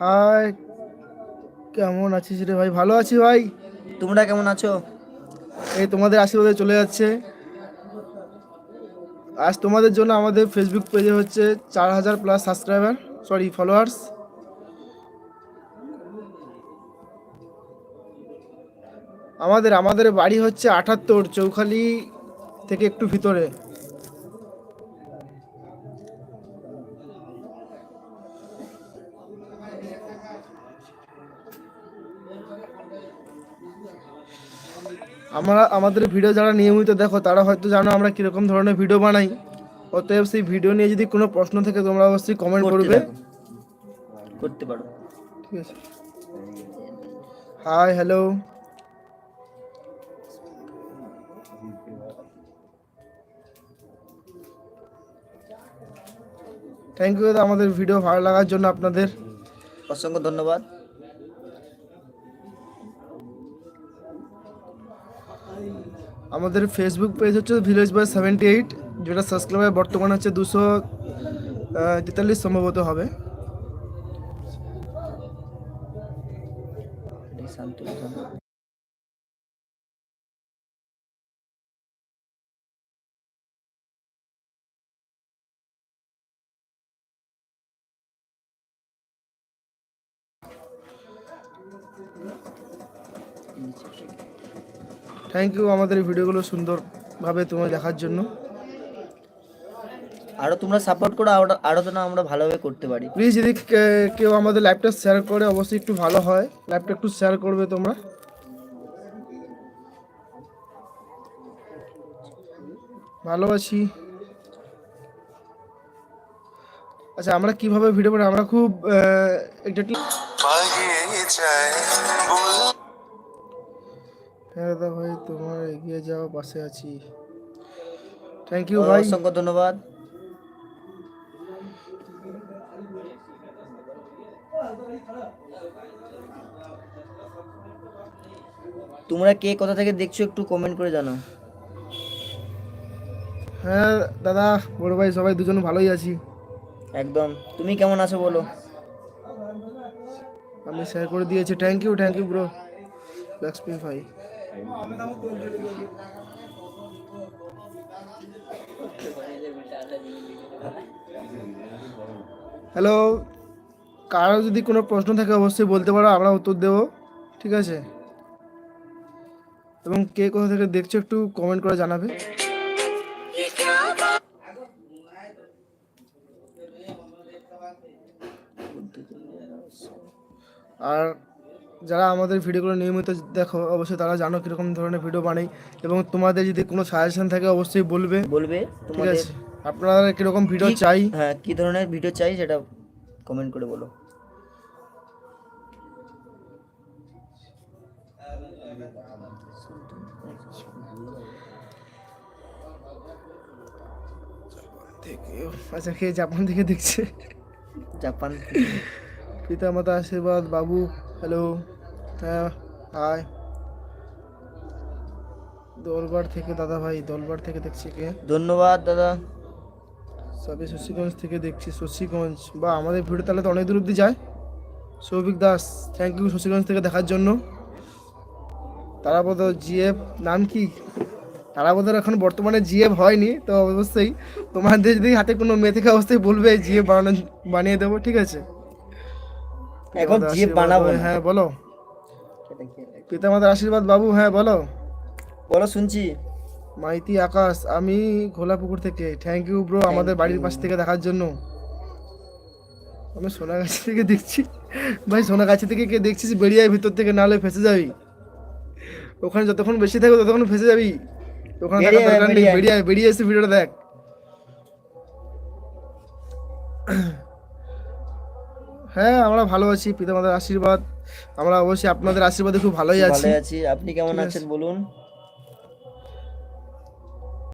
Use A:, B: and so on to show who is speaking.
A: High, কেমন আছিস রে ভাই? ভালো আছি ভাই।
B: তোমরা কেমন আছো?
A: এই তোমাদের আশীর্বাদে চলে যাচ্ছে। আজ তোমাদের জন্য আমাদের ফেসবুক পেজে হচ্ছে 4,000+ সাবস্ক্রাইবার, সরি ফলোয়ার্স। আমাদের আমাদের বাড়ি হচ্ছে 78, চৌখালি থেকে একটু ভিতরে। আমাদের ভিডিও যারা নিয়মিত দেখো তারা হয়তো জানো আমরা কিরকম ধরনের ভিডিও বানাই। অতএব সেই ভিডিও নিয়ে যদি কোনো প্রশ্ন থাকে তোমরা অবশ্যই কমেন্ট করবে।
B: করতে পারো।
A: ঠিক আছে। High, hello. থ্যাংক ইউ দাদা আমাদের ভিডিও ভালো লাগার জন্য আপনাদের
B: অসংখ্য ধন্যবাদ।
A: আমাদের ফেসবুক পেজ হচ্ছে ভিলেজ বয় 78, যেটা সাবস্ক্রাইবার বর্তমানে হচ্ছে 243 সম্ভবত হবে। থ্যাংক ইউ আমাদের এই ভিডিওগুলো সুন্দরভাবে তোমরা দেখার জন্য।
B: আরো তোমরা সাপোর্ট করো, আরো যেন আমরা ভালোভাবে করতে পারি।
A: প্লিজ যদি কেউ আমাদের লাইভটা শেয়ার করে অবশ্যই একটু ভালো হয়। লাইভটা একটু শেয়ার করবে তোমরা, ভালোবাসি। আচ্ছা, আমরা কিভাবে ভিডিও বানাই? আমরা খুব এক্স্যাক্টলি হ্যাঁ দাদা ভাই, তোমার এগিয়ে যাওয়া পাশে আছি। থ্যাংক ইউ ভাই,
B: অসংখ্য ধন্যবাদ। তোমরা কে কোথা থেকে দেখছো একটু কমেন্ট করে জানাও।
A: হ্যাঁ দাদা, বড় ভাই, সবাই দুজন ভালোই আছি
B: একদম। তুমি কেমন আছো বলো?
A: আমি শেয়ার করে দিয়েছি। Thank you bro. লক্ষ্মী ভাই, হ্যালো। কারো যদি কোনো প্রশ্ন থাকে অবশ্যই বলতে পারো, আমরা উত্তর দেবো। ঠিক আছে? এবং কে কোথা থেকে দেখছো একটু কমেন্ট করে জানাবে। আর যারা আমাদের ভিডিওগুলো নিয়মিত দেখো অবশ্যই তারা জানো কীরকম ধরনের ভিডিও বানাই, এবং তোমাদের যদি কোনো সাজেশন থাকে অবশ্যই বলবে। ঠিক আছে? আপনারা কীরকম ভিডিও চাই,
B: হ্যাঁ, কী ধরনের ভিডিও চাই সেটা কমেন্ট করে বলো।
A: আচ্ছা, কে জাপান থেকে দেখছে?
B: জাপান।
A: পিতা মাতা আশীর্বাদ বাবু, হ্যালো। হ্যাঁ, হাই। দোলবার থেকে দাদা ভাই, দোলবার থেকে দেখছি। কে?
B: ধন্যবাদ দাদা।
A: সবে শশীগঞ্জ থেকে দেখছি। শশীগঞ্জ, বা আমাদের ভিডিও তাহলে তো অনেক দূর অব্দি যায়। সৌভিক দাস, থ্যাংক ইউ শশীগঞ্জ থেকে দেখার জন্য। তারাপদ জিএফ, নাম কি? তারাপদের এখন বর্তমানে জিএফ হয়নি, তো অবশ্যই তোমাদের যদি হাতে কোনো মেয়ে থেকে অবশ্যই বলবে জিএফ বানিয়ে দেবো। ঠিক আছে?
B: এখন জিএফ বানাবো না।
A: হ্যাঁ বলো। পিতামাতার আশীর্বাদ বাবু, হ্যাঁ বলো।
B: বলো, শুনছি।
A: মাইতি আকাশ, আমি ঘোলাপুকুর থেকে। থ্যাংক ইউ ব্রো আমাদের বাড়ির পাশ থেকে দেখার জন্য। আমি সোনাগাছি থেকে দেখছি। ভাই, সোনাগাছি থেকে কে দেখছিস বেরিয়ে আয় ভিতর থেকে, নাহলে ফেসে যাবি। ওখানে যতক্ষণ বেশি থাকবে ততক্ষণ ফেসে যাবি। ওখানে থাকার দরকার নেই। বেরিয়ে এসে ভিডিওটা দেখ। হ্যাঁ, আমরা ভালো আছি, পিতামাতার আশীর্বাদ। আমরা অবশ্যই আপনাদের আশীর্বাদে খুব ভালোই আছি।
B: আপনি কেমন আছেন বলুন।